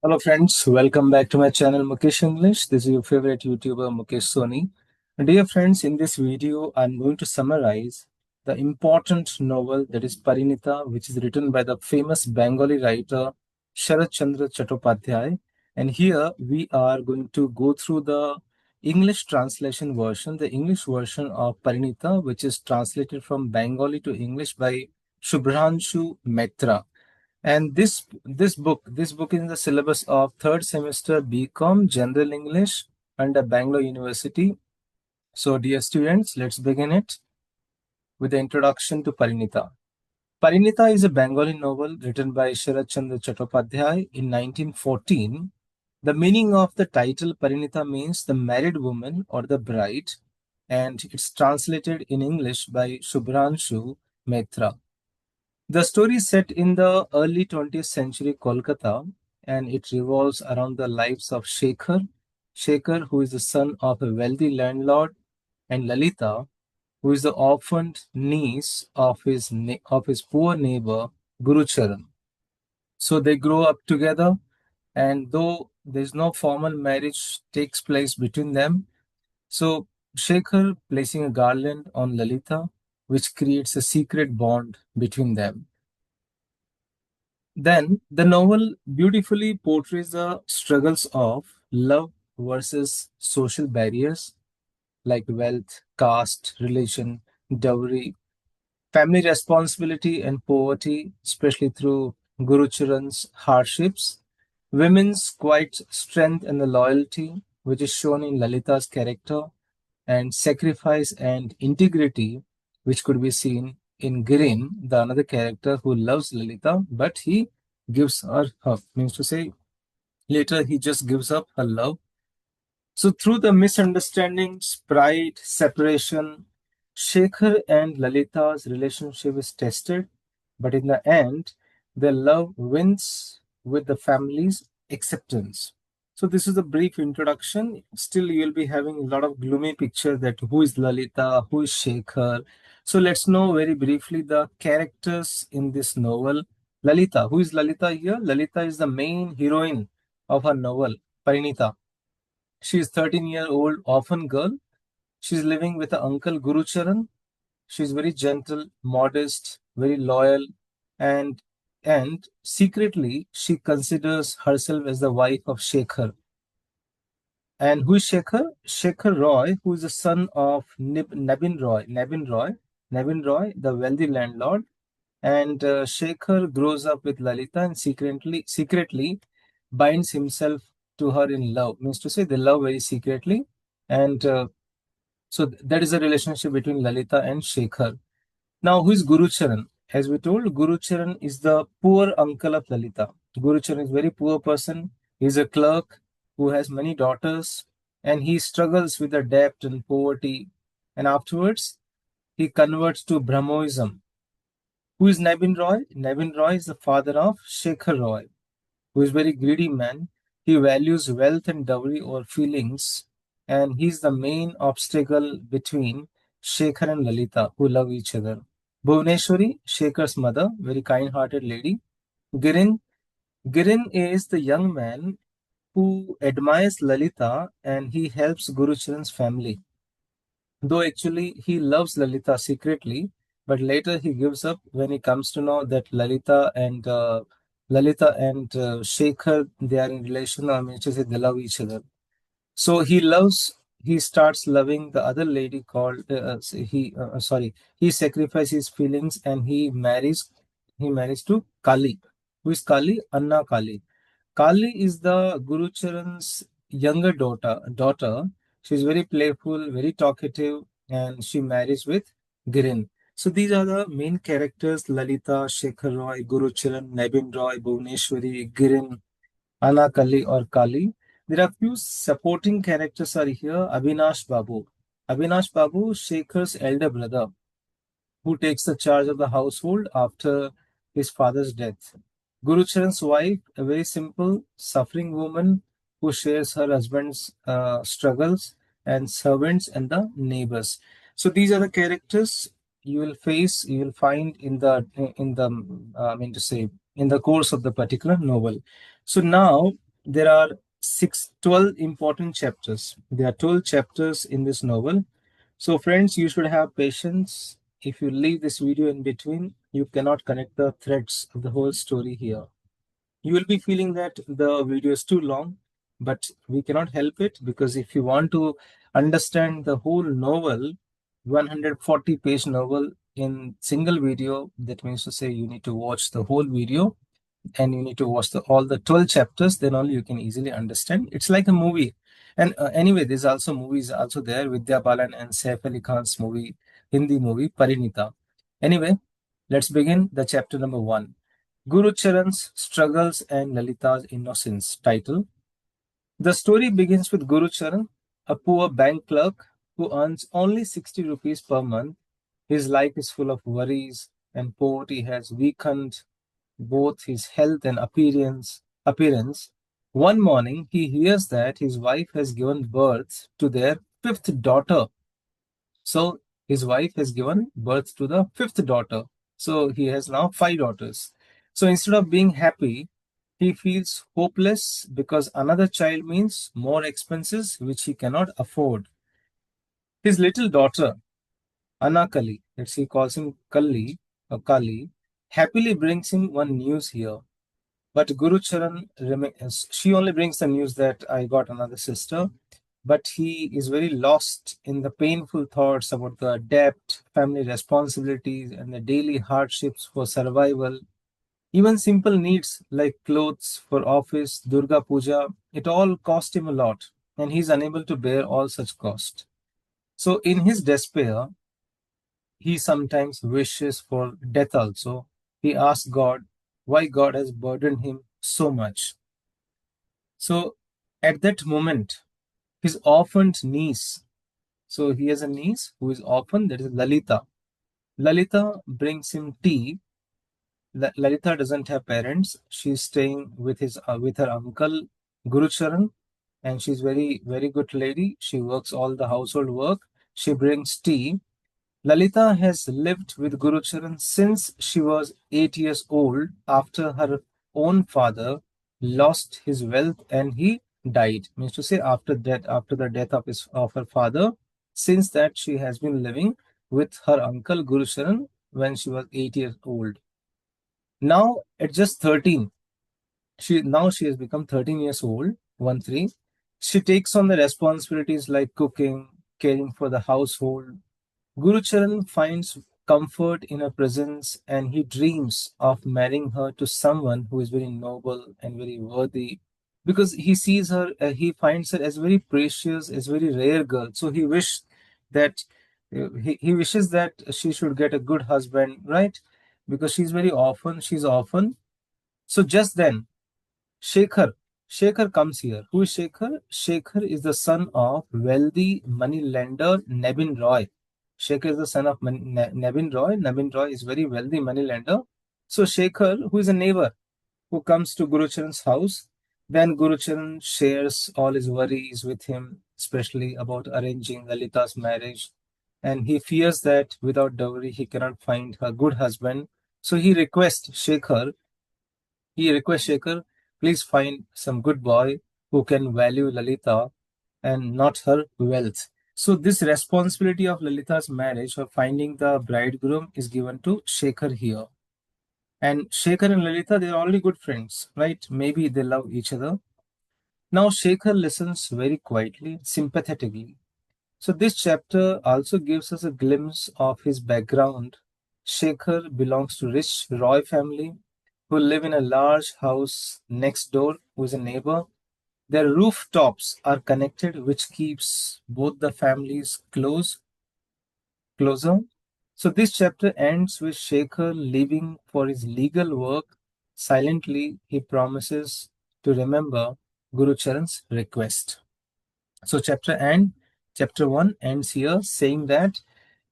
Hello friends, welcome back to my channel Mukesh English. This is your favorite YouTuber Mukesh Soni. Dear friends, in this video, I'm going to summarize the important novel that is Parinita, which is written by the famous Bengali writer Sarat Chandra Chatopadhyay. And here we are going to go through the English translation version, the English version of Parinita, which is translated from Bengali to English by Shubhranshu Mitra. And this book is in the syllabus of third semester BCom General English under Bangalore University. So, dear students, let's begin it with the introduction to Parinita. Parinita is a Bengali novel written by Sarat Chandra Chattopadhyay in 1914. The meaning of the title Parinita means the married woman or the bride, and it's translated in English by Shubhranshu Mehta. The story is set in the early 20th century Kolkata, and it revolves around the lives of Shekhar, who is the son of a wealthy landlord, and Lalita, who is the orphaned niece of his poor neighbor Gurucharan. So they grow up together, and though there's no formal marriage takes place between them, so Shekhar placing a garland on Lalita, which creates a secret bond between them. Then the novel beautifully portrays the struggles of love versus social barriers like wealth, caste, religion, dowry, family responsibility, and poverty, especially through Guru Charan's hardships, women's quiet strength and the loyalty, which is shown in Lalita's character, and sacrifice and integrity, which could be seen in Girin, the another character who loves Lalita, but he gives her up. Means to say, later he just gives up her love. So through the misunderstandings, pride, separation, Shekhar and Lalita's relationship is tested, but in the end, their love wins with the family's acceptance. So this is a brief introduction. Still, you will be having a lot of gloomy picture that who is Lalita, who is Shekhar. So let's know very briefly the characters in this novel. Lalita, who is Lalita here? Lalita is the main heroine of her novel, Parinita. She is 13-year-old orphan girl. She's living with her uncle Guru Charan. She's very gentle, modest, very loyal, and and secretly she considers herself as the wife of Shekhar. And who is Shekhar? Shekhar Roy, who is the son of Nabin Roy, the wealthy landlord. And Shekhar grows up with Lalita and secretly binds himself to her in love. Means to say they love very secretly. And that is a relationship between Lalita and Shekhar. Now, who is Guru Charan? As we told, Guru Charan is the poor uncle of Lalita. Guru Charan is a very poor person. He's a clerk who has many daughters, and he struggles with the debt and poverty. And afterwards, he converts to Brahmoism. Who is Nabin Roy? Nabin Roy is the father of Shekhar Roy, who is a very greedy man. He values wealth and dowry over feelings, and he's the main obstacle between Shekhar and Lalita, who love each other. Bhuvneshwari, Shekhar's mother, very kind-hearted lady. Girin, Girin is the young man who admires Lalita and he helps Guru Charan's family. Though actually he loves Lalita secretly, but later he gives up when he comes to know that Lalita and Shekhar, they are in relation. I mean to say they love each other. So he starts loving the other lady called he sacrifices his feelings and he marries to Kali. Who is Kali? Anna Kali. Kali is the Guru Charan's younger daughter. She's very playful, very talkative, and she marries with Girin. So these are the main characters: Lalita, Shekhar Roy, Guru Charan, Nabin Roy, Bhuvneshwari, Girin, Anakali or Kali. There are few supporting characters are here. Avinash Babu. Avinash Babu, Shekhar's elder brother, who takes the charge of the household after his father's death. Guru Charan's wife, a very simple, suffering woman who shares her husband's struggles, and servants and the neighbors. So these are the characters you will find in the I mean to say in the course of the particular novel. So now there are 12 important chapters. There are 12 chapters in this novel. So, friends, you should have patience. If you leave this video in between, you cannot connect the threads of the whole story here. You will be feeling that the video is too long, but we cannot help it, because if you want to understand the whole novel, 140-page novel in single video, that means to say you need to watch the whole video and you need to watch all the 12 chapters, then only you can easily understand. It's like a movie. And anyway, there's also movies also there, Vidya Balan and Saif Ali Khan's movie, Hindi movie, Parinita. Anyway, let's begin the chapter number 1. Guru Charan's Struggles and Lalita's Innocence. Title. The story begins with Guru Charan, a poor bank clerk who earns only 60 rupees per month. His life is full of worries, and poverty has weakened both his health and appearance. One morning, he hears that his wife has given birth to their fifth daughter. So his wife has given birth to the fifth daughter. So he has now five daughters. So instead of being happy, he feels hopeless, because another child means more expenses which he cannot afford. His little daughter, Anakali, let's he calls him Kali or Kali, happily brings him one news here. But Guru Charan, she only brings the news that I got another sister, but he is very lost in the painful thoughts about the debt, family responsibilities, and the daily hardships for survival. Even simple needs like clothes for office, Durga Puja, it all cost him a lot, and he's unable to bear all such cost. So, in his despair, he sometimes wishes for death also. He asks God why God has burdened him so much. So, at that moment, his orphaned niece, so he has a niece who is orphaned, that is Lalita. Lalita brings him tea. Lalita doesn't have parents. She's staying with her uncle Gurucharan, and she's very good lady. She works all the household work. She brings tea. Lalita has lived with Gurucharan since she was 8 years old, after her own father lost his wealth and he died. Means to say, after the death of her father, since that she has been living with her uncle Gurucharan when she was 8 years old. Now at just 13, she has become 13 years old, 1 3. She takes on the responsibilities like cooking, caring for the household. Gurucharan finds comfort in her presence, and he dreams of marrying her to someone who is very noble and very worthy, because he sees her, he finds her as very precious, as very rare girl. So that he wishes that she should get a good husband, right? Because she's orphan. So just then, Shekhar. Shekhar comes here. Who is Shekhar? Shekhar is the son of wealthy money lender Nevin Roy. Shekhar is the son of Nevin Roy. Nevin Roy is very wealthy money lender. So Shekhar, who is a neighbor, who comes to Gurucharan's house, then Gurucharan shares all his worries with him, especially about arranging Lalita's marriage. And he fears that without dowry he cannot find a good husband. So he requests Shekhar, please find some good boy who can value Lalita and not her wealth. So this responsibility of Lalita's marriage, or finding the bridegroom, is given to Shekhar here. And Shekhar and Lalita, they're already good friends, right? Maybe they love each other. Now Shekhar listens very quietly, sympathetically. So this chapter also gives us a glimpse of his background. Shekhar belongs to rich Roy family who live in a large house next door, who is a neighbor. Their rooftops are connected, which keeps both the families closer. So this chapter ends with Shekhar leaving for his legal work. Silently, he promises to remember Guru Charan's request. So chapter 1 ends here, saying that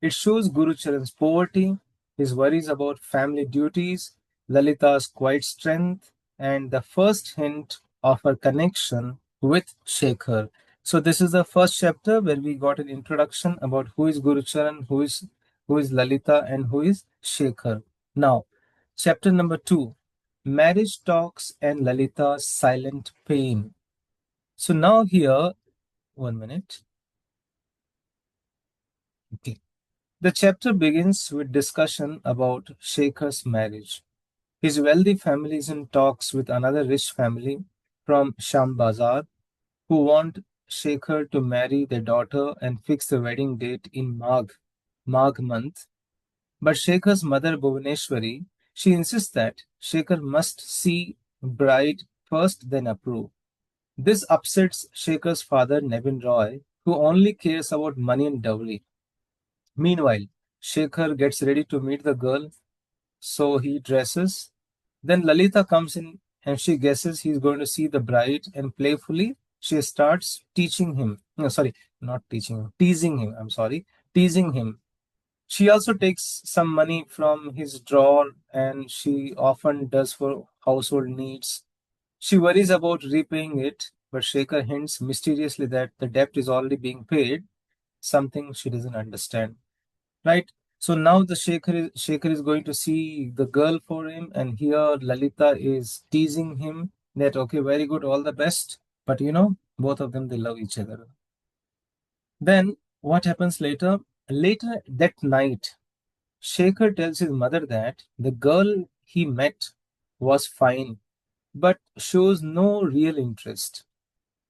it shows Guru Charan's poverty, his worries about family duties, Lalita's quiet strength, and the first hint of her connection with Shekhar. So this is the first chapter where we got an introduction about who is Guru Charan, who is Lalita, and who is Shekhar. Now, chapter number 2. Marriage talks and Lalita's silent pain. So now here, 1 minute. Okay. The chapter begins with discussion about Shekhar's marriage. His wealthy family is in talks with another rich family from Shambazar who want Shekhar to marry their daughter and fix the wedding date in Magh month. But Shekhar's mother Bhuvaneshwari, she insists that Shekhar must see bride first, then approve. This upsets Shekhar's father Nevin Roy, who only cares about money and dowry. Meanwhile, Shekhar gets ready to meet the girl, so he dresses. Then Lalita comes in and she guesses he's going to see the bride, and playfully she starts teaching him. No, sorry, not teaching him, teasing him. I'm sorry, teasing him. She also takes some money from his drawer and she often does for household needs. She worries about repaying it, but Shekhar hints mysteriously that the debt is already being paid, something she doesn't understand. Right? So now the Shekhar is going to see the girl for him, and here Lalita is teasing him that okay, very good, all the best. But both of them they love each other. Then what happens later? Later that night, Shekhar tells his mother that the girl he met was fine, but shows no real interest.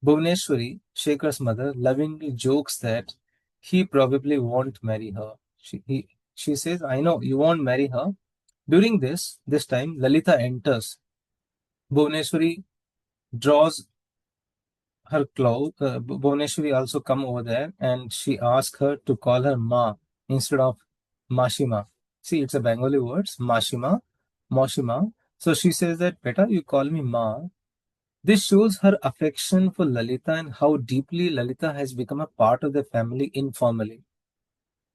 Bhuvaneshwari, Shekhar's mother, lovingly jokes that he probably won't marry her. She says, I know you won't marry her. During this time, Lalita enters. Bhuvaneshwari draws her cloth. Bhuvaneshwari also come over there and she asks her to call her Ma instead of Mashima. See, it's a Bengali word, Mashima, Moshima. So she says that, Beta, you call me Ma. This shows her affection for Lalita and how deeply Lalita has become a part of the family informally.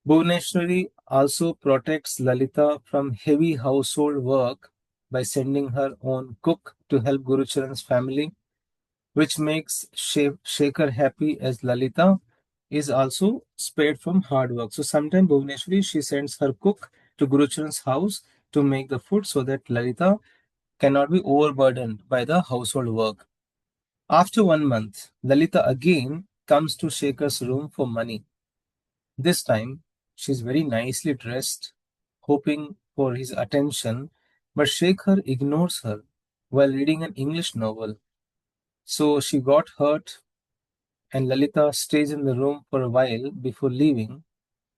Bhuvaneshwari also protects Lalita from heavy household work by sending her own cook to help Gurucharan's family, which makes Shekhar happy as Lalita is also spared from hard work. So sometimes Bhuvaneshwari she sends her cook to Gurucharan's house to make the food so that Lalita cannot be overburdened by the household work. After 1 month, Lalita again comes to Shekhar's room for money. This time, she's very nicely dressed, hoping for his attention, but Shekhar ignores her while reading an English novel. So she got hurt, and Lalita stays in the room for a while before leaving.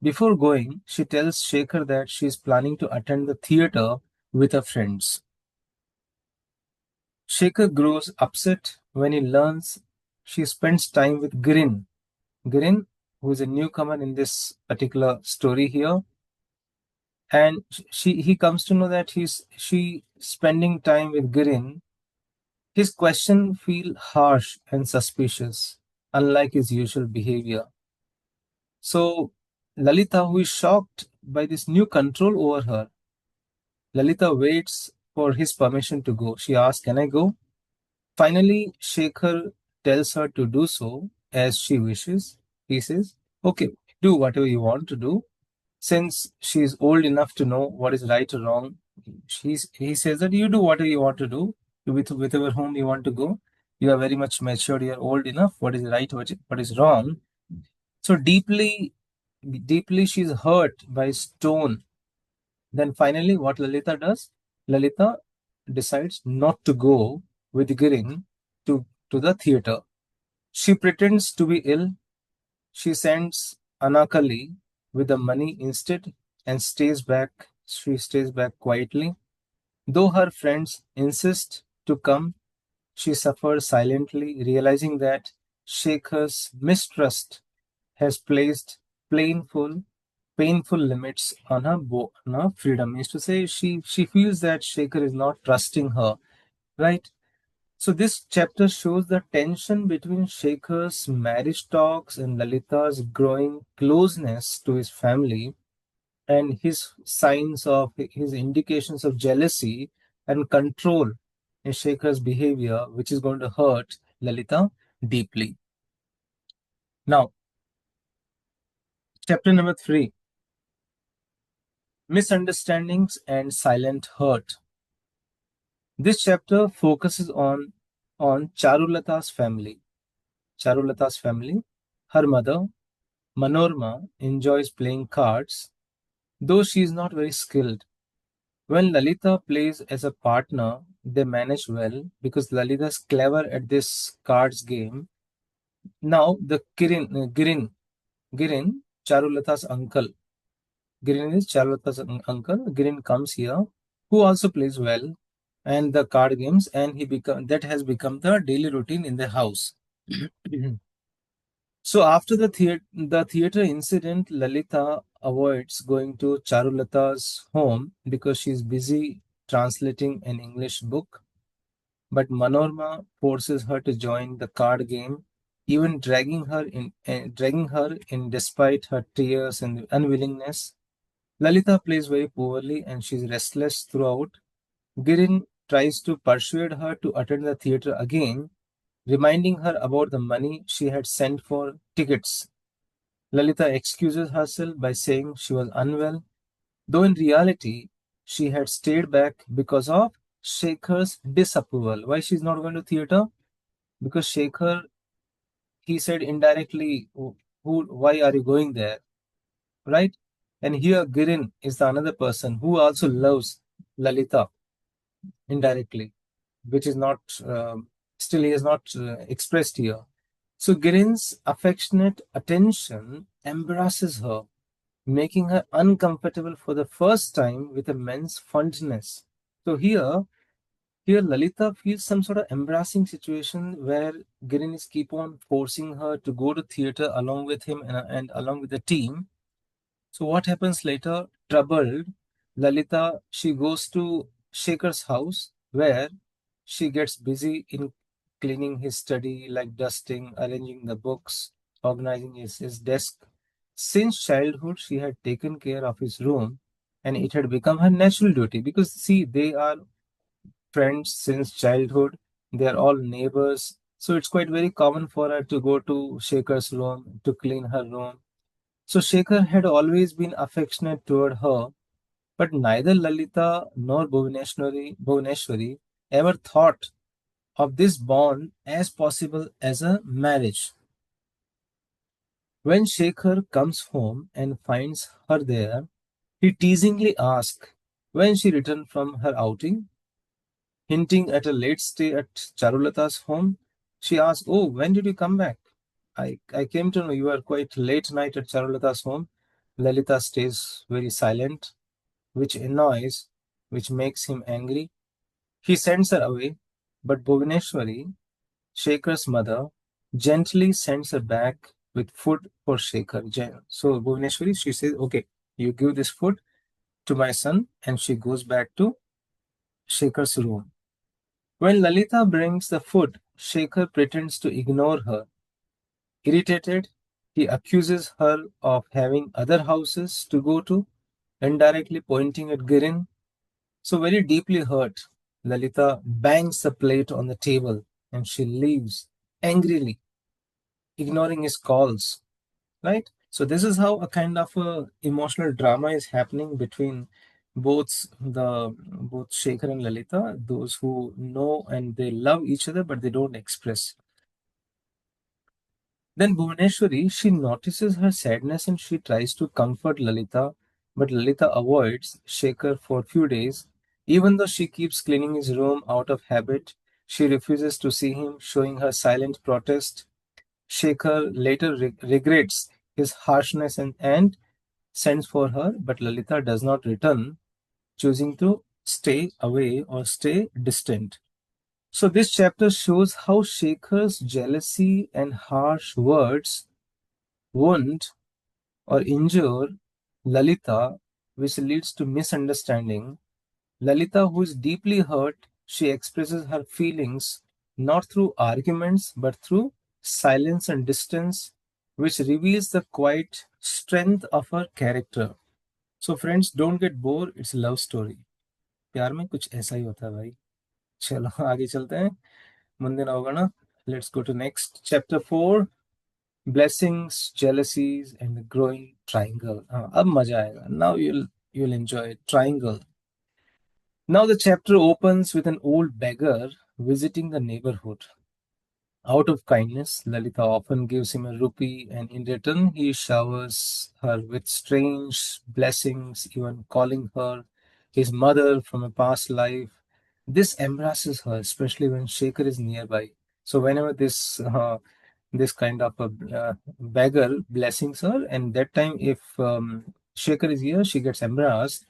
Before going, she tells Shekhar that she is planning to attend the theater with her friends. Shekhar grows upset when he learns she spends time with Girin, who is a newcomer in this particular story here, and he comes to know that she spending time with Girin. His question feel harsh and suspicious, unlike his usual behavior. So Lalita, who is shocked by this new control over her, Lalita waits for his permission to go. She asks, "Can I go?" Finally, Shekhar tells her to do so as she wishes. He says, "Okay, do whatever you want to do." Since she is old enough to know what is right or wrong, he says that you do whatever you want to do with whichever home you want to go. You are very much matured. You are old enough. What is right? What is wrong? So deeply, she is hurt by stone. Then finally, what Lalita does? Lalita decides not to go with Girin to the theater. She pretends to be ill. She sends Anakali with the money instead and stays back. She stays back quietly. Though her friends insist to come, she suffers silently, realizing that Shekhar's mistrust has placed painful, painful limits on on her freedom. Means to say, she feels that Shekhar is not trusting her, right? So this chapter shows the tension between Shekhar's marriage talks and Lalita's growing closeness to his family and his indications of jealousy and control in Shekhar's behavior, which is going to hurt Lalita deeply. Now, chapter number 3, misunderstandings and silent hurt. This chapter focuses on Charulata's family. Charulata's family. Her mother, Manorma, enjoys playing cards, though she is not very skilled. When Lalita plays as a partner, they manage well because Lalita is clever at this cards game. Now, the Girin, Charulata's uncle. Girin is Charulata's uncle. Girin comes here, who also plays well, and the card games, and that has become the daily routine in the house. So after the theater incident, Lalita avoids going to Charulata's home because she's busy translating an English book. But Manorma forces her to join the card game, even dragging her in despite her tears and unwillingness. Lalita plays very poorly and she's restless throughout. Girin tries to persuade her to attend the theater again, reminding her about the money she had sent for tickets. Lalita excuses herself by saying she was unwell, though in reality she had stayed back because of Shekhar's disapproval. Why she's not going to theater? Because Shekhar, he said indirectly, why are you going there? Right? And here Girin is the another person who also loves Lalita indirectly, which is not, still he has not expressed here. So Girin's affectionate attention embarrasses her, making her uncomfortable for the first time with immense fondness. So here Lalita feels some sort of embarrassing situation where Girin is keep on forcing her to go to theater along with him and along with the team. So what happens later? Troubled, Lalita, she goes to Shekhar's house where she gets busy in cleaning his study, like dusting, arranging the books, organizing his desk. Since childhood, she had taken care of his room and it had become her natural duty because, see, they are friends since childhood, they are all neighbors. So it's quite very common for her to go to Shekhar's room to clean her room. So Shekhar had always been affectionate toward her, but neither Lalita nor Bhuvaneshwari ever thought of this bond as possible as a marriage. When Shekhar comes home and finds her there, he teasingly asks when she returned from her outing, hinting at a late stay at Charulata's home. She asks, "Oh, when did you come back? I came to know you were quite late night at Charulata's home." Lalita stays very silent, which annoys, which makes him angry. He sends her away, but Bhuvaneshwari, Shekhar's mother, gently sends her back with food for Shekhar. So Bhuvaneshwari, she says, "Okay, you give this food to my son," and she goes back to Shekhar's room. When Lalita brings the food, Shekhar pretends to ignore her. Irritated, he accuses her of having other houses to go to, indirectly pointing at Girin. So, very deeply hurt, Lalita bangs the plate on the table and she leaves angrily, ignoring his calls. Right? So, this is how a kind of a emotional drama is happening between both Shekhar and Lalita, those who know and they love each other, but they don't express. Then Bhuvaneshwari, she notices her sadness and she tries to comfort Lalita, but Lalita avoids Shekhar for a few days. Even though she keeps cleaning his room out of habit, she refuses to see him, showing her silent protest. Shekhar later regrets his harshness and sends for her, but Lalita does not return, choosing to stay away or stay distant. So this chapter shows how Shekhar's jealousy and harsh words wound or injure Lalita, which leads to misunderstanding. Lalita, who is deeply hurt, she expresses her feelings not through arguments but through silence and distance, which reveals the quiet strength of her character. So friends, don't get bored. It's a love story. प्यार में कुछ ऐसा ही होता है भाई. चलो आगे चलते हैं. ಮುಂದಿನ ಹೋಗೋಣ. Let's go to next chapter 4. Blessings, jealousies, and the growing triangle. अब मजा आएगा. Now you'll enjoy triangle. Now the chapter opens with an old beggar visiting the neighborhood. Out of kindness, Lalita often gives him a rupee, and in return, he showers her with strange blessings, even calling her his mother from a past life. This embarrasses her, especially when Shekhar is nearby. So whenever this kind of a beggar blessings her, and that time if Shekhar is here, she gets embarrassed.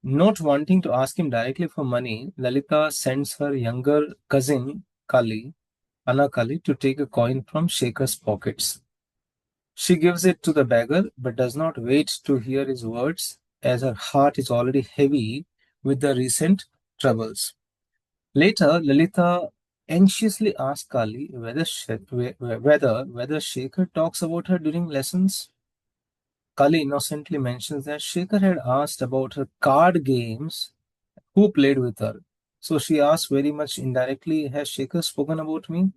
Not wanting to ask him directly for money, Lalita sends her younger cousin Kali, Anakali, to take a coin from Shekhar's pockets. She gives it to the beggar but does not wait to hear his words, as her heart is already heavy with the recent troubles. Later, Lalita anxiously asks Kali whether Shekhar talks about her during lessons. Kali innocently mentions that Shekhar had asked about her card games, who played with her. So she asks very much indirectly, has Shekhar spoken about me?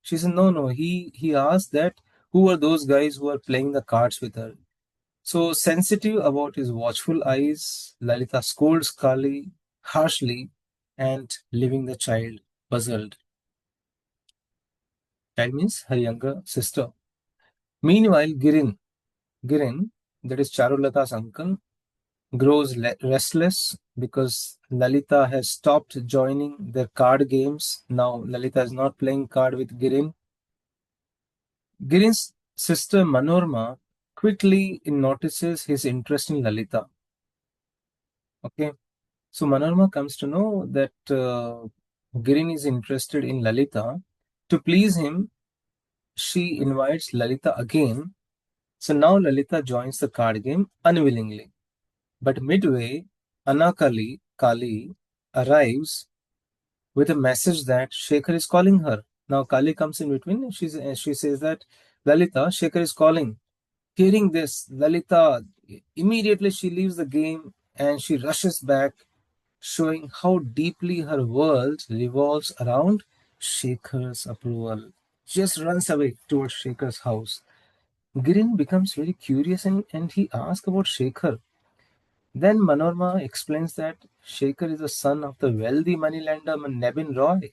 She said, no, no. He asked that who were those guys who are playing the cards with her. So sensitive about his watchful eyes, Lalita scolds Kali harshly and leaving the child puzzled. That means her younger sister. Meanwhile, Girin, that is Charulata's uncle, grows restless because Lalita has stopped joining their card games. Now Lalita is not playing card with Girin. Girin's sister Manorma quickly notices his interest in Lalita. Okay, so Manorma comes to know that Girin is interested in Lalita. To please him, she invites Lalita again. So now Lalita joins the card game unwillingly. But midway, Kali arrives with a message that Shekhar is calling her. Now Kali comes in between. She says that Lalita, Shekhar is calling. Hearing this, Lalita immediately she leaves the game and she rushes back, showing how deeply her world revolves around Shekhar's approval. She just runs away towards Shekhar's house. Girin becomes very curious and he asks about Shekhar. Then Manorma explains that Shekhar is the son of the wealthy moneylender Nebin Roy.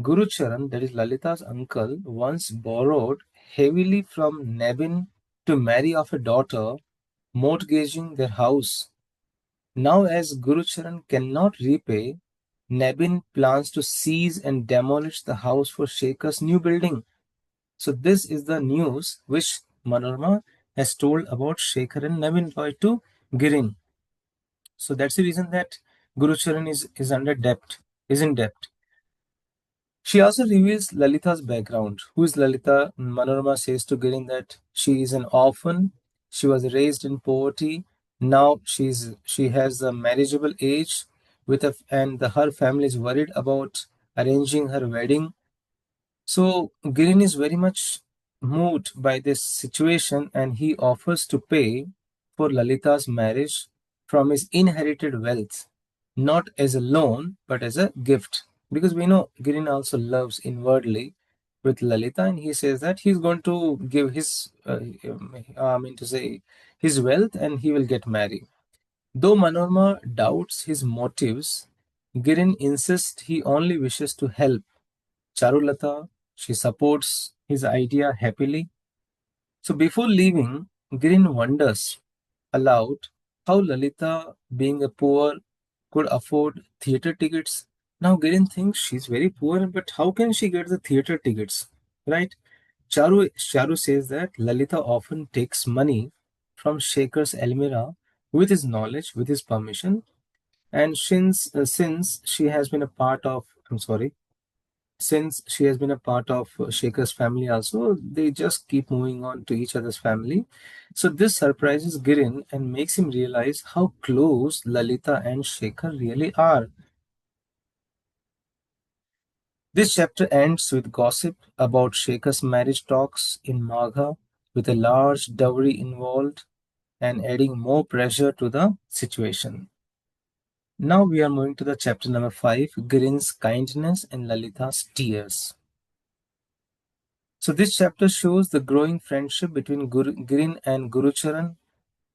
Guru Charan, that is Lalita's uncle, once borrowed heavily from Nebin to marry off a daughter, mortgaging their house. Now, as Guru Charan cannot repay, Nebin plans to seize and demolish the house for Shekhar's new building. So, this is the news which Manorma has told about Shekhar and Nebin Roy to Girin. So that's the reason that Guru Charan is under debt, is in debt. She also reveals Lalita's background. Who is Lalita? Manorama says to Girin that she is an orphan. She was raised in poverty. Now she has a marriageable age her family is worried about arranging her wedding. So Girin is very much moved by this situation and he offers to pay for Lalita's marriage from his inherited wealth, not as a loan but as a gift. Because we know Girin also loves inwardly with Lalita, and he says that he's going to give his wealth and he will get married. Though Manorma doubts his motives, Girin insists he only wishes to help Charulata. She supports his idea happily. So before leaving, Girin wonders aloud how Lalita, being a poor, could afford theater tickets. Now Girin thinks she's very poor, but how can she get the theater tickets? Right? Charu says that Lalita often takes money from Shekhar's Almira with his knowledge, with his permission, and since she has been a part of, I'm sorry, since she has been a part of Shekhar's family also, they just keep moving on to each other's family. So this surprises Girin and makes him realize how close Lalita and Shekhar really are. This chapter ends with gossip about Shekhar's marriage talks in Magha, with a large dowry involved and adding more pressure to the situation. Now we are moving to the chapter number 5, Girin's kindness and Lalita's tears. So this chapter shows the growing friendship between Girin and Gurucharan.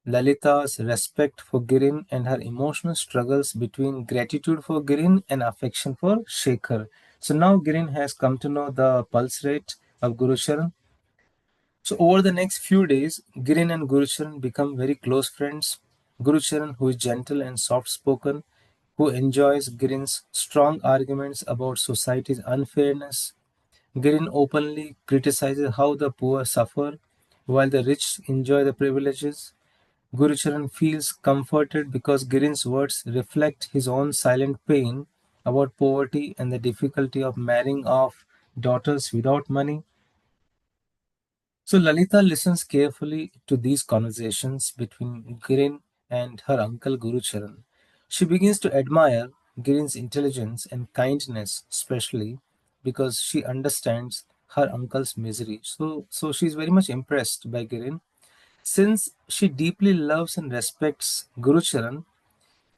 Lalita's respect for Girin and her emotional struggles between gratitude for Girin and affection for Shekhar. So now Girin has come to know the pulse rate of Guru Charan. So over the next few days, Girin and Guru Charan become very close friends. Guru Charan, who is gentle and soft-spoken, who enjoys Girin's strong arguments about society's unfairness. Girin openly criticizes how the poor suffer while the rich enjoy the privileges. Gurucharan feels comforted because Girin's words reflect his own silent pain about poverty and the difficulty of marrying off daughters without money. So Lalita listens carefully to these conversations between Girin and her uncle Gurucharan. She begins to admire Girin's intelligence and kindness, especially because she understands her uncle's misery. So she's very much impressed by Girin. Since she deeply loves and respects Gurucharan,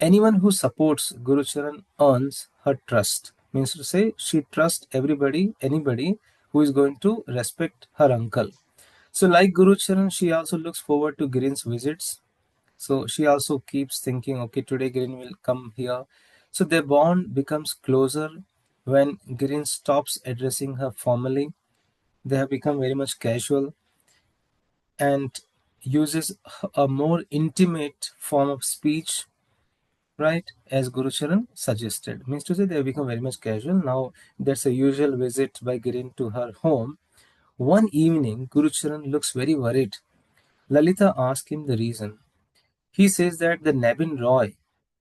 anyone who supports Gurucharan earns her trust. Means to say, she trusts anybody who is going to respect her uncle. So, like Gurucharan, she also looks forward to Girin's visits. So, she also keeps thinking, okay, today Girin will come here. So, their bond becomes closer when Girin stops addressing her formally. They have become very much casual and uses a more intimate form of speech, right, as Guru Charan suggested. Means to say they have become very much casual. Now there's a usual visit by Girin to her home. One evening, Guru Charan looks very worried. Lalita asks him the reason. He says that the Nabin Roy,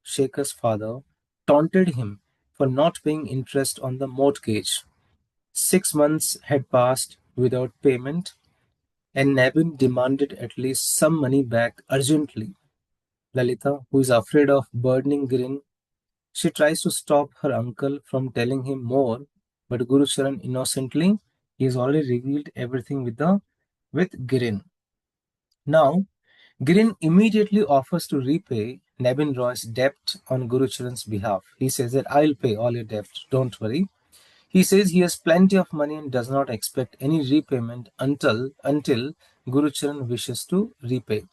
Shekhar's father, taunted him for not paying interest on the mortgage. 6 months had passed without payment, and Nabin demanded at least some money back urgently. Lalita, who is afraid of burdening Girin, she tries to stop her uncle from telling him more, but Guru Charan innocently, he has already revealed everything with Girin. Now, Girin immediately offers to repay Nabin Roy's debt on Guru Charan's behalf. He says that I'll pay all your debt, don't worry. He says he has plenty of money and does not expect any repayment until Guru Charan wishes to repay.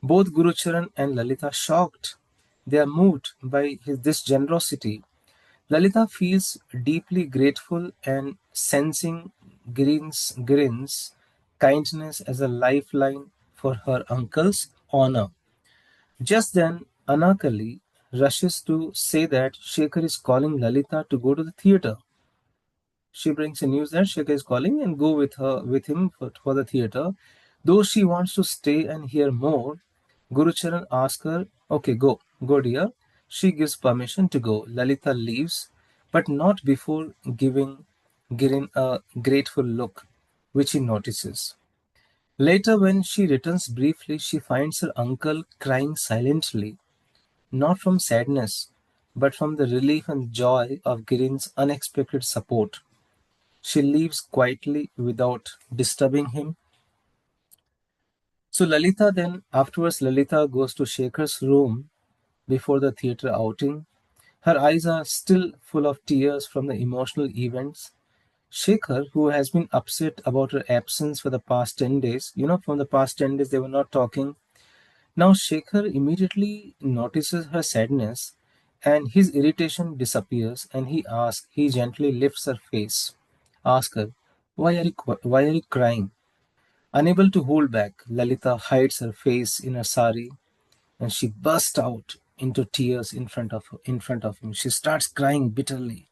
Both Gurucharan and Lalita shocked. They are moved by this generosity. Lalita feels deeply grateful and sensing Girin's kindness as a lifeline for her uncle's honor. Just then, Anakali rushes to say that Shekhar is calling Lalita to go to the theatre. She brings the news that Shekhar is calling and go with him for the theatre. Though she wants to stay and hear more, Gurucharan asks her, okay, go dear. She gives permission to go. Lalita leaves, but not before giving Girin a grateful look, which he notices. Later, when she returns briefly, she finds her uncle crying silently, not from sadness, but from the relief and joy of Girin's unexpected support. She leaves quietly without disturbing him. So Lalita goes to Shekhar's room before the theatre outing. Her eyes are still full of tears from the emotional events. Shekhar, who has been upset about her absence for the past 10 days, from the past 10 days they were not talking. Now Shekhar immediately notices her sadness and his irritation disappears and he gently lifts her face, asks her, why are you crying? Unable to hold back, Lalita hides her face in her sari and she bursts out into tears in front of him. She starts crying bitterly.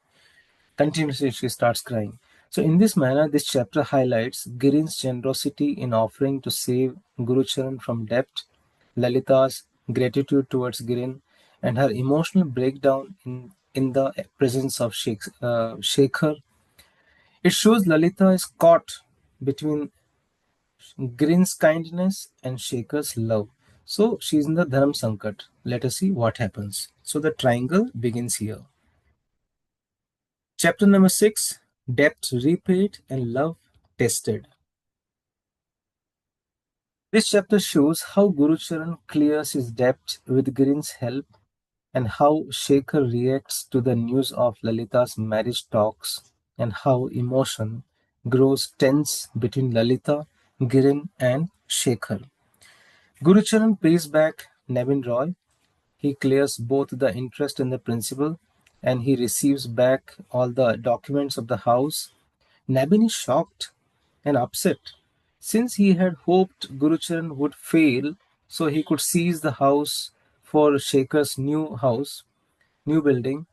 Continuously, she starts crying. So, in this manner, this chapter highlights Girin's generosity in offering to save Gurucharan from debt, Lalita's gratitude towards Girin, and her emotional breakdown in the presence of Shekhar. It shows Lalita is caught between Girin's kindness and Shekhar's love. So she's in the Dharam Sankat. Let us see what happens. So the triangle begins here. Chapter number 6, Debt Repaid and Love Tested. This chapter shows how Gurucharan clears his debt with Girin's help and how Shekhar reacts to the news of Lalita's marriage talks and how emotion grows tense between Lalita, Girin and Shekhar. Gurucharan pays back Navin Roy. He clears both the interest and the principal, and he receives back all the documents of the house. Navin is shocked and upset, since he had hoped Gurucharan would fail so he could seize the house for Shekhar's new building.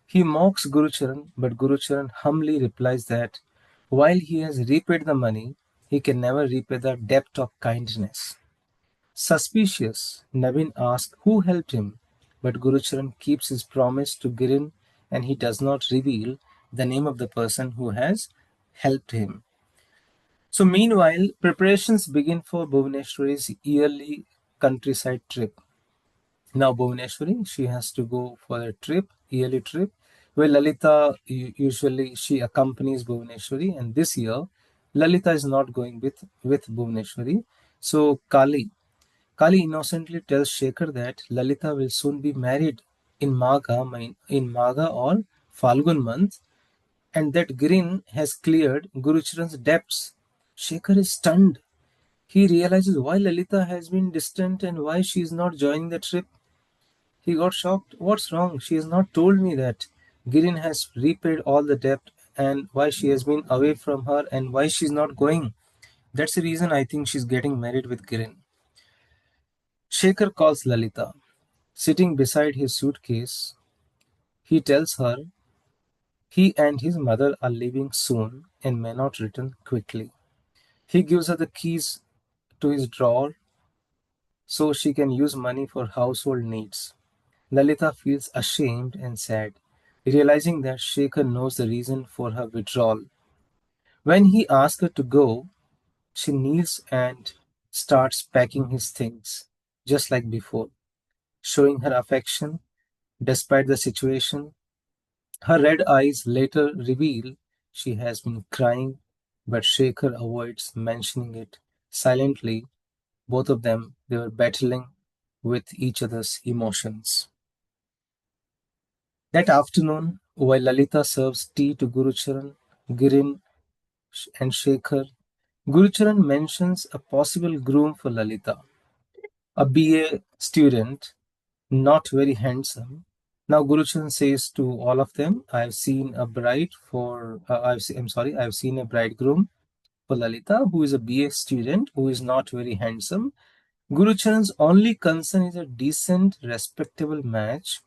He mocks Gurucharan, but Gurucharan humbly replies that while he has repaid the money, he can never repay the debt of kindness. Suspicious, Navin asks who helped him, but Gurucharan keeps his promise to Girin and he does not reveal the name of the person who has helped him. So, meanwhile, preparations begin for Bhuvaneshwari's yearly countryside trip. Now, Bhuvaneshwari, she has to go for a trip, yearly trip, where Lalita usually she accompanies Bhuvaneshwari, and this year Lalita is not going with Bhuvaneshwari. So Kali innocently tells Shekhar that Lalita will soon be married in Magha or Falgun month, and that Girin has cleared Gurucharan's debts. Shekhar is stunned. He realizes why Lalita has been distant and why she is not joining the trip. He got shocked. What's wrong? She has not told me that Girin has repaid all the debt and why she has been away from her and why she's not going. That's the reason I think she's getting married with Girin. Shekhar calls Lalita. Sitting beside his suitcase, he tells her he and his mother are leaving soon and may not return quickly. He gives her the keys to his drawer so she can use money for household needs. Lalita feels ashamed and sad, realizing that Shekhar knows the reason for her withdrawal. When he asks her to go, she kneels and starts packing his things, just like before, showing her affection despite the situation. Her red eyes later reveal she has been crying, but Shekhar avoids mentioning it. Silently, both of them, they were battling with each other's emotions. That afternoon, while Lalita serves tea to Gurucharan, Girin, and Shekhar, Gurucharan mentions a possible groom for Lalita, a BA student, not very handsome. Now Gurucharan says to all of them, "I've seen a bride for. I'm sorry, I've seen a bridegroom for Lalita, who is a BA student, who is not very handsome. Gurucharan's only concern is a decent, respectable match."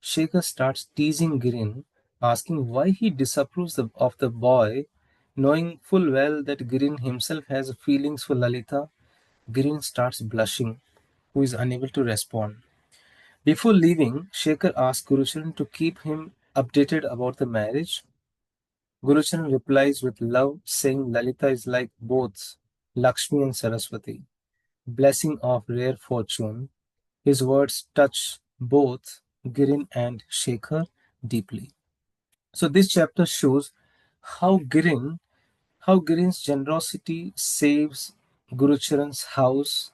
Shekhar starts teasing Girin, asking why he disapproves of the boy, knowing full well that Girin himself has feelings for Lalita. Girin starts blushing, who is unable to respond. Before leaving, Shekhar asks Gurucharan to keep him updated about the marriage. Gurucharan replies with love, saying Lalita is like both Lakshmi and Saraswati, blessing of rare fortune. His words touch both Girin and Shekhar deeply. So this chapter shows how Girin's generosity saves Gurucharan's house.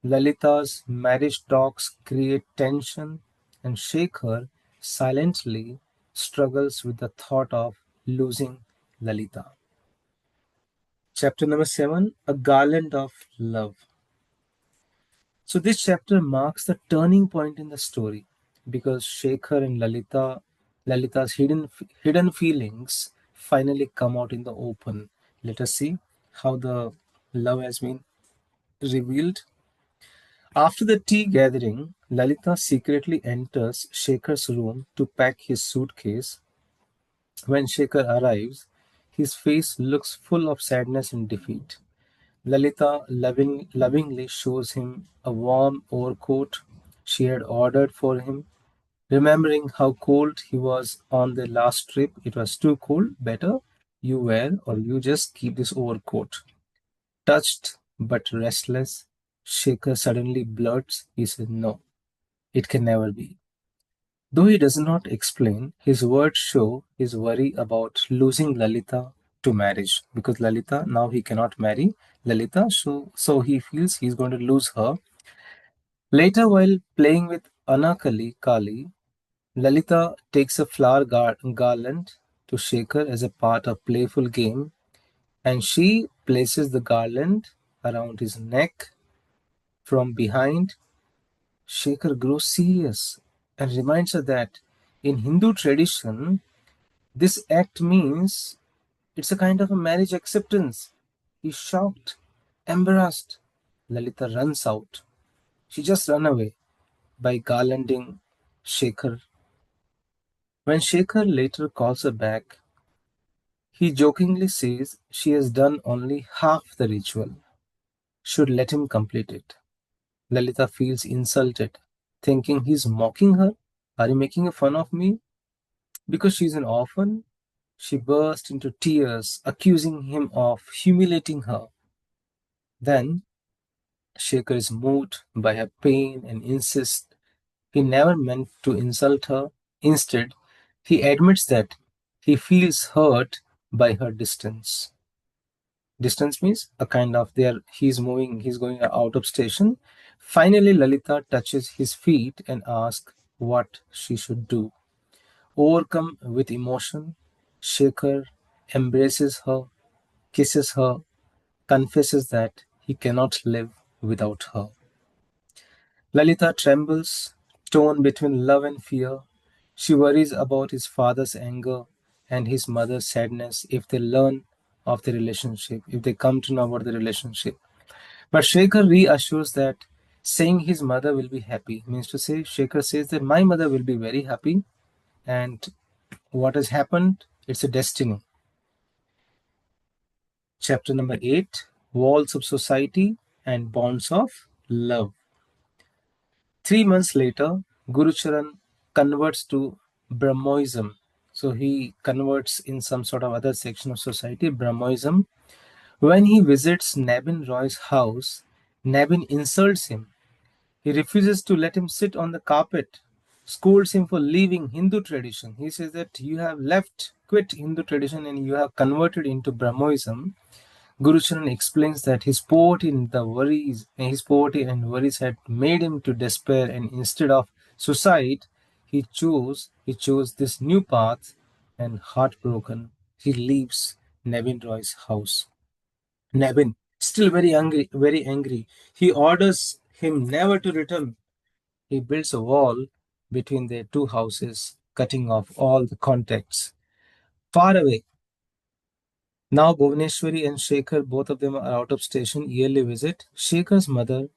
Lalita's marriage talks create tension, and Shekhar silently struggles with the thought of losing Lalita. Chapter number 7, A Garland of Love. So this chapter marks the turning point in the story because Shekhar and Lalita's hidden feelings finally come out in the open. Let us see how the love has been revealed. After the tea gathering, Lalita secretly enters Shekhar's room to pack his suitcase. When Shekhar arrives, his face looks full of sadness and defeat. Lalita lovingly shows him a warm overcoat she had ordered for him. Remembering how cold he was on the last trip, it was too cold. Better you wear or you just keep this overcoat. Touched but restless, Shekhar suddenly blurts, he says, "No, it can never be." Though he does not explain, his words show his worry about losing Lalita to marriage because Lalita now he cannot marry Lalita, so he feels he's going to lose her. Later, while playing with Kali, Lalita takes a garland to Shekhar as a part of playful game, and she places the garland around his neck. From behind, Shekhar grows serious and reminds her that in Hindu tradition, this act means it's a kind of a marriage acceptance. He's shocked, embarrassed. Lalita runs out. She just ran away by garlanding Shekhar. When Shekhar later calls her back, he jokingly says she has done only half the ritual, should let him complete it. Lalita feels insulted, thinking he's mocking her. Are you making a fun of me? Because she's an orphan, she burst into tears, accusing him of humiliating her. Then Shekhar is moved by her pain and insists he never meant to insult her. Instead, he admits that he feels hurt by her distance. Distance means a kind of there he's going out of station. Finally, Lalita touches his feet and asks what she should do. Overcome with emotion, Shekhar embraces her, kisses her, confesses that he cannot live without her. Lalita trembles, torn between love and fear. She worries about his father's anger and his mother's sadness if they learn of the relationship, if they come to know about the relationship. But Shekhar reassures that saying his mother will be happy means to say, Shekhar says that my mother will be very happy, and what has happened, it's a destiny. Chapter number 8, Walls of Society and Bonds of Love. 3 months later, Gurucharan converts to Brahmoism. So he converts in some sort of other section of society, Brahmoism. When he visits Nabin Roy's house, Nabin insults him. He refuses to let him sit on the carpet, scolds him for leaving Hindu tradition. He says that you have quit Hindu tradition and you have converted into Brahmoism. Gurucharan explains that his poverty and worries had made him to despair, and instead of suicide, he chose this new path, and heartbroken, he leaves Nevin Roy's house. Nevin, still very angry, he orders him never to return. He builds a wall between their two houses, cutting off all the contacts. Far away, now Bhuvaneshwari and Shekhar, both of them are out of station, yearly visit. Shekhar's mother,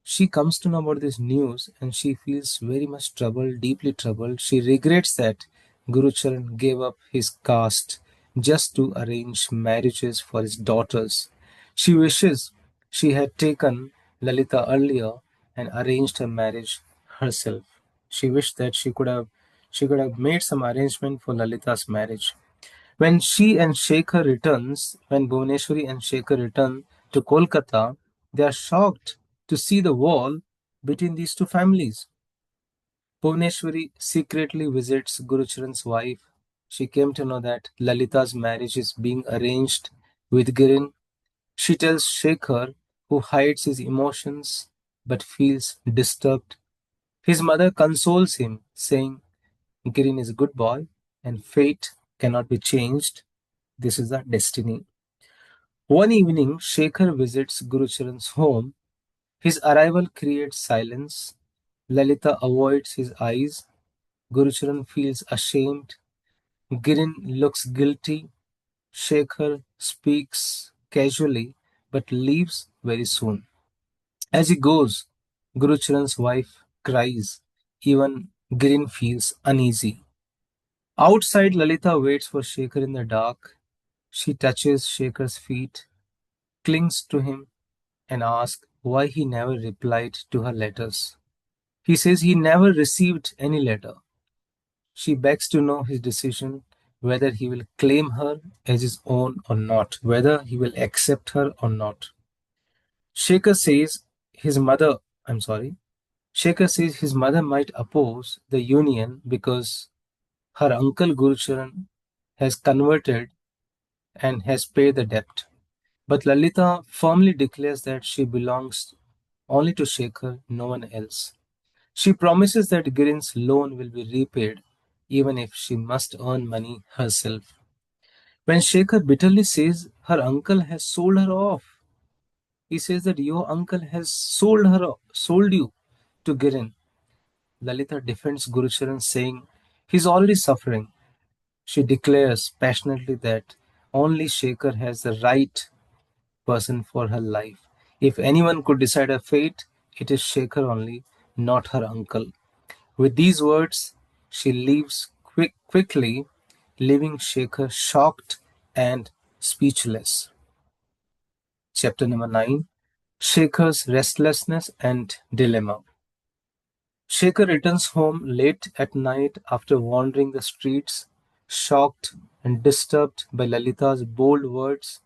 she comes to know about this news and she feels very much troubled, deeply troubled. She regrets that Gurucharan gave up his caste just to arrange marriages for his daughters. She wishes she had taken Lalita earlier and arranged her marriage herself. She wished that she could have made some arrangement for Lalita's marriage. When Bhuvaneshwari and Shekhar return to Kolkata, they are shocked to see the wall between these two families. Bhuvaneshwari secretly visits Gurucharan's wife. She came to know that Lalita's marriage is being arranged with Girin. She tells Shekhar, who hides his emotions but feels disturbed. His mother consoles him, saying, Girin is a good boy and fate cannot be changed. This is the destiny. One evening, Shekhar visits Gurucharan's home. His arrival creates silence. Lalita avoids his eyes. Gurucharan feels ashamed. Girin looks guilty. Shekhar speaks casually but leaves very soon. As he goes, Gurucharan's wife cries. Even Girin feels uneasy. Outside, Lalita waits for Shekhar in the dark. She touches Shekhar's feet, clings to him, and asks why he never replied to her letters. He says he never received any letter. She begs to know his decision, whether he will claim her as his own or not, whether he will accept her or not. Shekhar says his mother, I'm sorry, Shekhar says his mother might oppose the union because her uncle Gurucharan has converted and has paid the debt. But Lalita firmly declares that she belongs only to Shekhar, no one else. She promises that Girin's loan will be repaid, even if she must earn money herself. When Shekhar bitterly says her uncle has sold her off, He says that your uncle has sold you to Girin. Lalita defends Gurucharan, saying he's already suffering. She declares passionately that only Shekhar has the right person for her life. If anyone could decide her fate, it is Shekhar only, not her uncle. With these words, she leaves quickly, leaving Shekhar shocked and speechless. Chapter number 9: Shekhar's restlessness and dilemma. Shekhar returns home late at night after wandering the streets, shocked and disturbed by Lalita's bold words.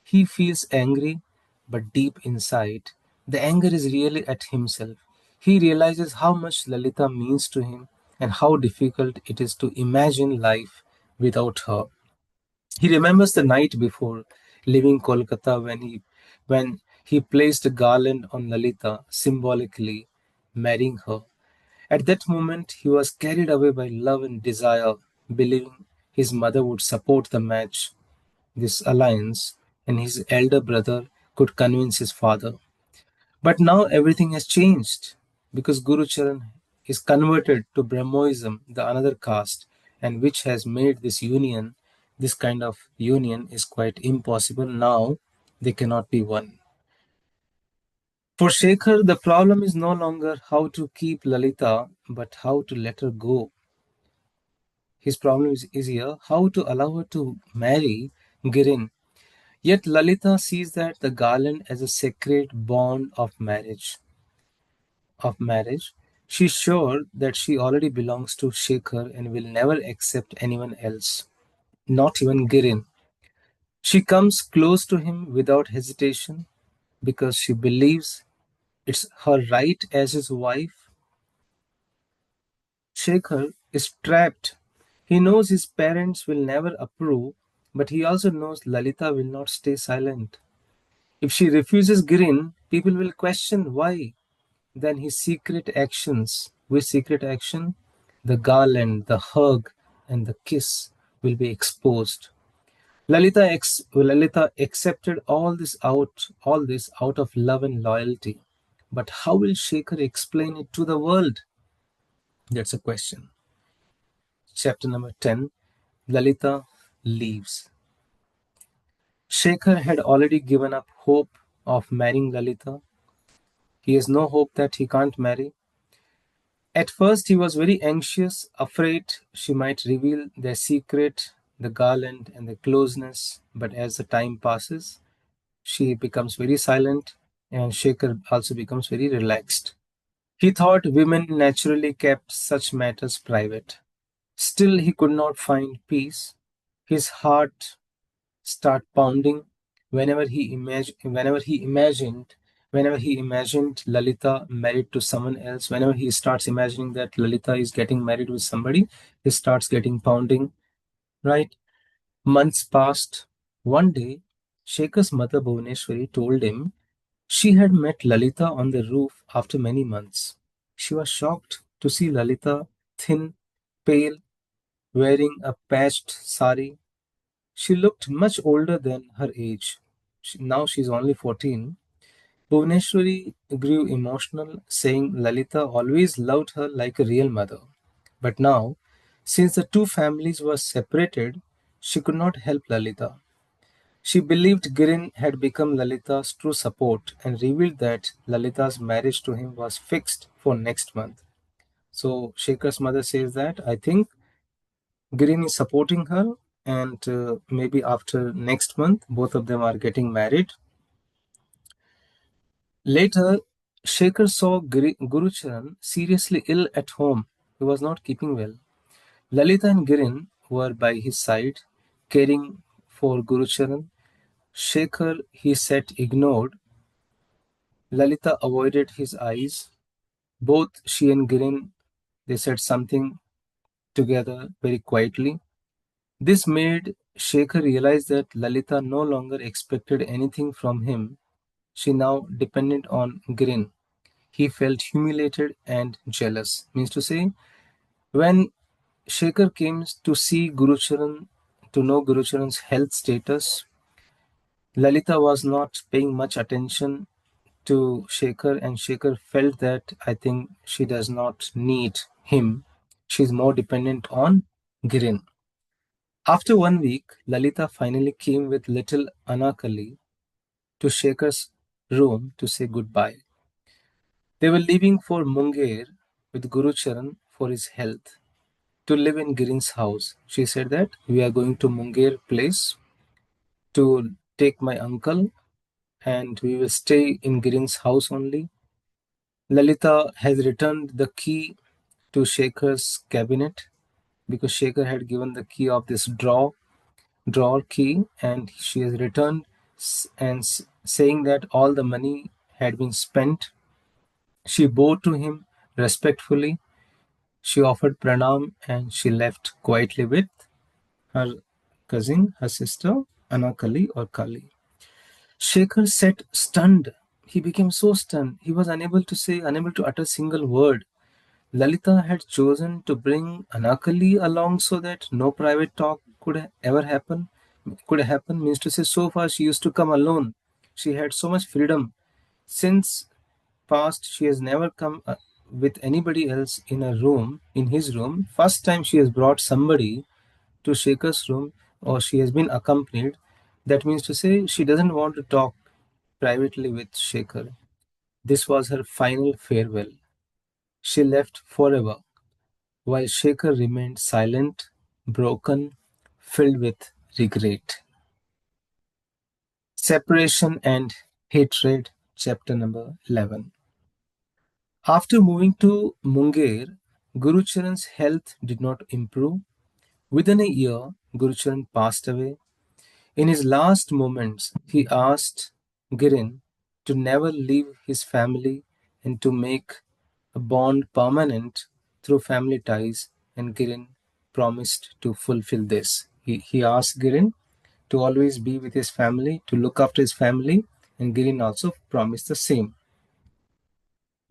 He feels angry, but deep inside, the anger is really at himself. He realizes how much Lalita means to him and how difficult it is to imagine life without her. He remembers the night before leaving Kolkata when he placed a garland on Lalita, symbolically marrying her. At that moment, he was carried away by love and desire, believing his mother would support the match, this alliance, and his elder brother could convince his father. But now everything has changed because Guru Charan is converted to Brahmoism, the another caste, and which has made this kind of union, is quite impossible. Now they cannot be one. For Shekhar, the problem is no longer how to keep Lalita, but how to let her go. His problem is easier how to allow her to marry Girin. Yet Lalita sees that the garland as a sacred bond of marriage. She's sure that she already belongs to Shekhar and will never accept anyone else, not even Girin. She comes close to him without hesitation because she believes it's her right as his wife. Shekhar is trapped. He knows his parents will never approve, but he also knows Lalita will not stay silent. If she refuses Girin, people will question why. Then his secret actions, with secret action, the garland, the hug, and the kiss will be exposed. Lalita accepted all this out of love and loyalty. But how will Shekhar explain it to the world? That's a question. Chapter number 10: Lalita leaves. Shekhar had already given up hope of marrying Lalita. He has no hope that he can't marry. At first, he was very anxious, afraid she might reveal their secret, the garland and the closeness. But as the time passes, she becomes very silent and Shekhar also becomes very relaxed. He thought women naturally kept such matters private. Still, he could not find peace. His heart start pounding whenever he imagined Lalita married to someone else. Whenever he starts imagining that Lalita is getting married with somebody, he starts getting pounding, right? Months passed. One day, Shekhar's mother Bhuvaneshwari told him she had met Lalita on the roof after many months. She was shocked to see Lalita, thin, pale, wearing a patched sari. She looked much older than her age. Now she's only 14. Bhuvaneshwari grew emotional, saying Lalita always loved her like a real mother. But now, since the two families were separated, she could not help Lalita. She believed Girin had become Lalita's true support and revealed that Lalita's marriage to him was fixed for next month. So Shekhar's mother says that I think Girin is supporting her, and maybe after next month, both of them are getting married. Later, Shekhar saw Gurucharan seriously ill at home. He was not keeping well. Lalita and Girin were by his side, caring for Gurucharan. Shekhar, he sat ignored. Lalita avoided his eyes. Both she and Girin, they said something together very quietly. This made Shekhar realize that Lalita no longer expected anything from him. She now depended on Girin. He felt humiliated and jealous. Means to say, when Shekhar came to see Gurucharan, to know Gurucharan's health status, Lalita was not paying much attention to Shekhar, and Shekhar felt that I think she does not need him. She's more dependent on Girin. After 1 week, Lalita finally came with little Anakali to Shekhar's room to say goodbye. They were leaving for Munger with Guru Charan for his health to live in Girin's house. She said that we are going to Munger place to take my uncle and we will stay in Girin's house only. Lalita has returned the key to Shekhar's cabinet because Shekhar had given the key of this drawer key, and she has returned saying that all the money had been spent. She bowed to him respectfully. She offered pranam and she left quietly with her cousin, her sister, Anakali or Kali. Shekhar sat stunned. He became so stunned. He was unable to utter a single word. Lalita had chosen to bring Anakali along so that no private talk could ever happen. Could happen means to say, so far she used to come alone. She had so much freedom. Since past, she has never come with anybody else in his room. First time she has brought somebody to Shekhar's room, or she has been accompanied. That means to say she doesn't want to talk privately with Shekhar. This was her final farewell. She left forever, while Shekhar remained silent, broken, filled with regret. Separation and Hatred, chapter number 11. After moving to Munger, Gurucharan's health did not improve. Within a year, Gurucharan passed away. In his last moments, he asked Girin to never leave his family and to make a bond permanent through family ties, and Girin promised to fulfill this. He asked Girin to always be with his family, to look after his family, and Girin also promised the same.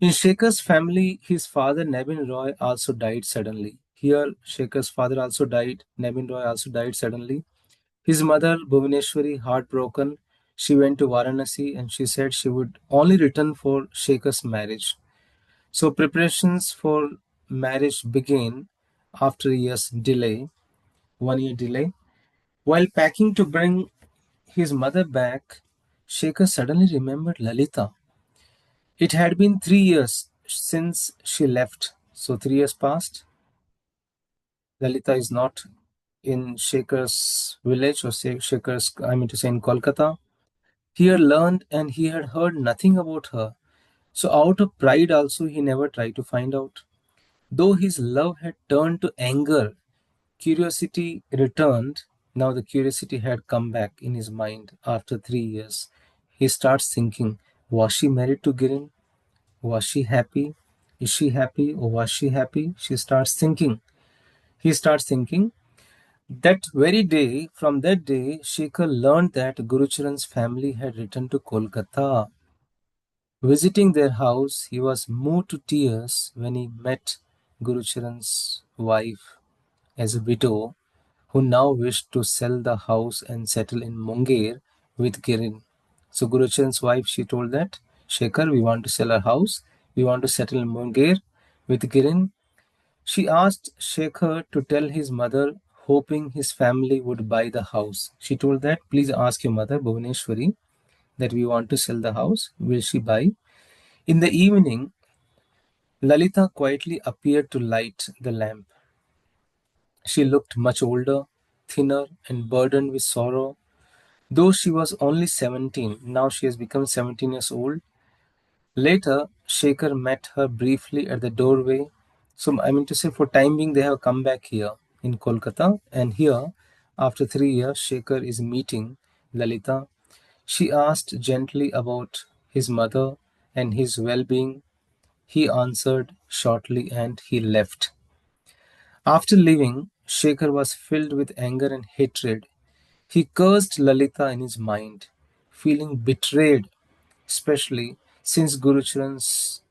In Shekhar's family, his father Nabin Roy also died suddenly. Here, Shekhar's father also died. Nabin Roy also died suddenly. His mother, Bhuvaneshwari, heartbroken, she went to Varanasi and she said she would only return for Shekhar's marriage. So preparations for marriage began after a year's delay, 1 year delay. While packing to bring his mother back, Shekhar suddenly remembered Lalita. It had been 3 years since she left. So 3 years passed. Lalita is not in Shekhar's village or Shekhar's, I mean to say in Kolkata. He had learned and he had heard nothing about her. So out of pride also he never tried to find out. Though his love had turned to anger, curiosity returned. Now the curiosity had come back in his mind after 3 years. He starts thinking, was she married to Girin? Was she happy? Is she happy or was she happy? She starts thinking. He starts thinking. That very day, from that day, Shekhar learned that Gurucharan's family had returned to Kolkata. Visiting their house, he was moved to tears when he met Gurucharan's wife as a widow who now wished to sell the house and settle in Munger with Girin. So Gurucharan's wife, she told that, Shekhar, we want to sell our house. We want to settle in Munger with Girin. She asked Shekhar to tell his mother, hoping his family would buy the house. She told that, please ask your mother, Bhuvaneshwari, that we want to sell the house. Will she buy? In the evening, Lalita quietly appeared to light the lamp. She looked much older, thinner, and burdened with sorrow. Though she was only 17, now she has become 17 years old. Later, Shekhar met her briefly at the doorway. So, I mean to say, for time being, they have come back here in Kolkata. And here, after 3 years, Shekhar is meeting Lalita. She asked gently about his mother and his well being. He answered shortly and he left. After leaving, Shekhar was filled with anger and hatred. He cursed Lalita in his mind, feeling betrayed, especially since Gurucharan's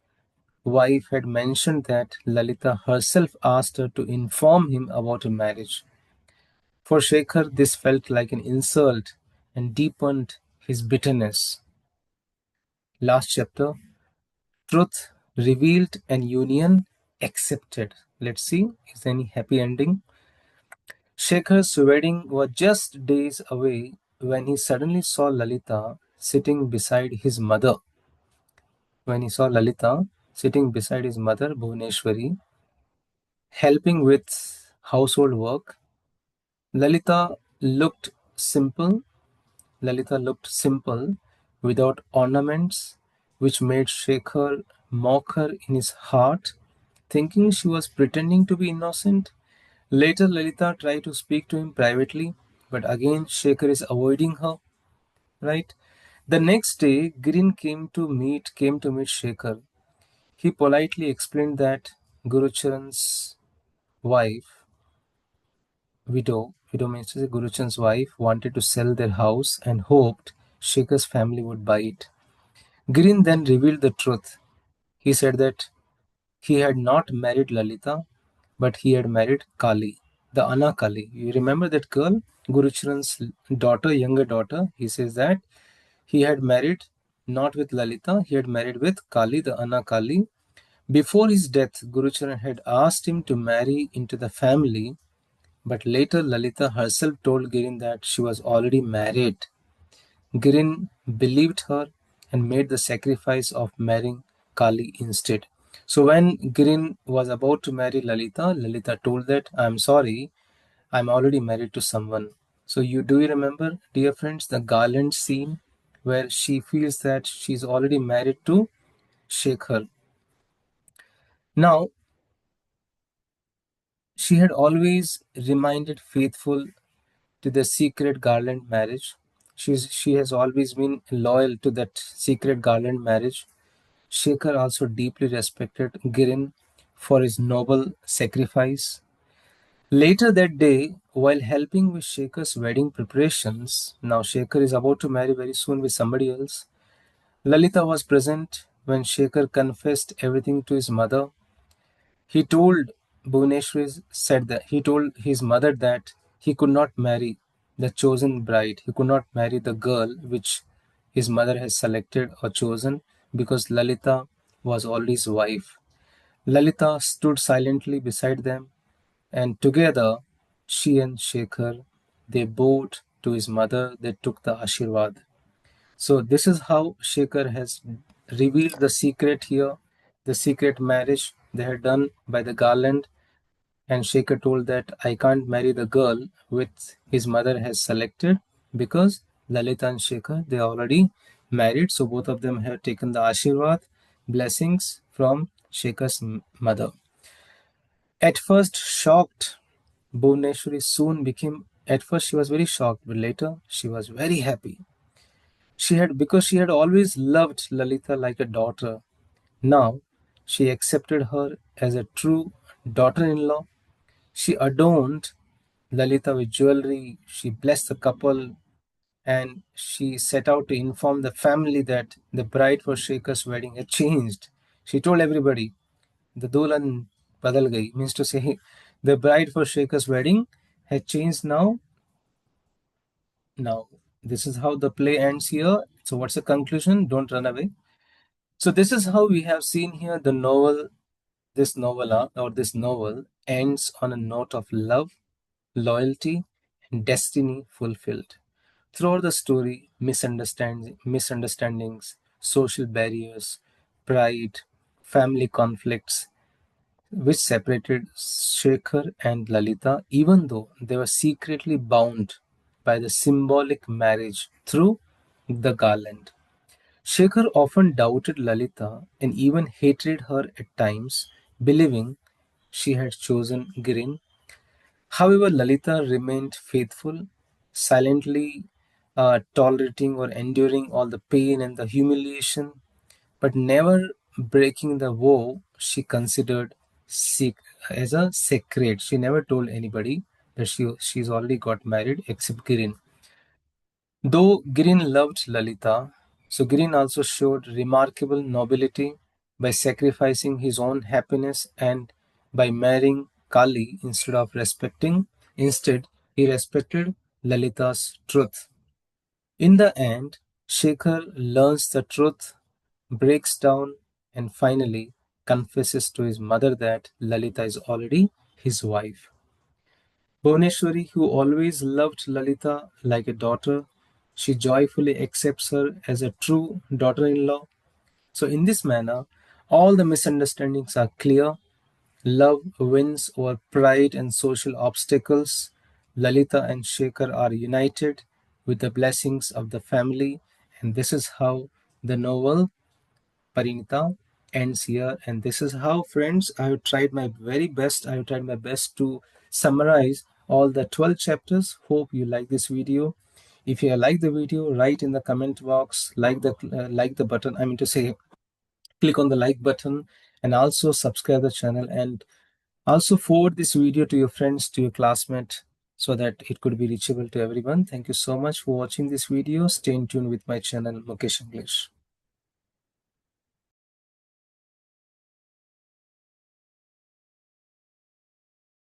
wife had mentioned that Lalita herself asked her to inform him about her marriage. For Shekhar, this felt like an insult and deepened his bitterness. Last chapter, truth revealed and union accepted. Let's see, is there any happy ending? Shekhar's wedding was just days away when he suddenly saw Lalita sitting beside his mother. When he saw Lalita sitting beside his mother, Bhuvaneshwari, helping with household work, Lalita looked simple. Lalita looked simple, without ornaments, which made Shekhar mock her in his heart, thinking she was pretending to be innocent. Later, Lalita tried to speak to him privately, but again Shekhar is avoiding her. Right? The next day, Girin came to meet Shekhar. He politely explained that Gurucharan's wife, widow means to say Gurucharan's wife, wanted to sell their house and hoped Shekhar's family would buy it. Girin then revealed the truth. He said that he had not married Lalita, but he had married Kali, the Anakali. You remember that girl, Gurucharan's daughter, younger daughter? He says that he had married not with Lalita, he had married with Kali, the Anakali. Before his death, Gurucharan had asked him to marry into the family, but later Lalita herself told Girin that she was already married. Girin believed her and made the sacrifice of marrying Kali instead. So when Girin was about to marry Lalita, Lalita told that, I'm sorry, I'm already married to someone. So you remember, dear friends, the garland scene where she feels that she's already married to Shekhar. Now, she had always remained faithful to the secret garland marriage. She has always been loyal to that secret garland marriage. Shekhar also deeply respected Girin for his noble sacrifice. Later that day, while helping with Shekhar's wedding preparations, now Shekhar is about to marry very soon with somebody else. Lalita was present when Shekhar confessed everything to his mother. He told said that he told his mother that he could not marry the chosen bride. He could not marry the girl which his mother has selected or chosen because Lalita was already his wife. Lalita stood silently beside them, and together she and Shekhar they bowed to his mother. They took the Ashirwad. So this is how Shekhar has revealed the secret here, the secret marriage they had done by the garland. And Shekhar told that I can't marry the girl which his mother has selected because Lalita and Shekhar they are already married. So both of them have taken the Ashirwad blessings from Shekhar's mother. At first shocked, Bhuvneshwari soon became. At first she was very shocked, but later she was very happy. Because she had always loved Lalita like a daughter. Now she accepted her as a true daughter-in-law. She adorned Lalita with jewelry. She blessed the couple, and she set out to inform the family that the bride for Shekhar's wedding had changed. She told everybody, the dulan badal gayi, means to say, the bride for Shekhar's wedding had changed now. Now, this is how the play ends here. So, what's the conclusion? Don't run away. So, this is how we have seen here the novel, this novella or this novel ends on a note of love, loyalty, and destiny fulfilled. Throughout the story, misunderstandings, social barriers, pride, family conflicts, which separated Shekhar and Lalita, even though they were secretly bound by the symbolic marriage through the garland. Shekhar often doubted Lalita and even hated her at times, believing she had chosen Girin. However, Lalita remained faithful, silently tolerating or enduring all the pain and the humiliation, but never breaking the vow she considered as a sacred. She never told anybody that she's already got married except Girin. Though Girin loved Lalita, so Girin also showed remarkable nobility by sacrificing his own happiness and by marrying Kali instead he respected Lalita's truth. In the end, Shekhar learns the truth, breaks down, and finally confesses to his mother that Lalita is already his wife. Bhuvneshwari, who always loved Lalita like a daughter, she joyfully accepts her as a true daughter in law. So, in this manner, all the misunderstandings are clear. Love wins over pride and social obstacles. Lalita and Shekhar are united with the blessings of the family, and this is how the novel Parinita ends here. And this is how, friends, I have tried my very best. I have tried my best to summarize all the 12 chapters. Hope you like this video. If you like the video, write in the comment box, like the button. I mean to say, click on the like button, and also subscribe the channel, and also forward this video to your friends, to your classmates, so that it could be reachable to everyone. Thank you so much for watching this video. Stay in tune with my channel, Mukesh English.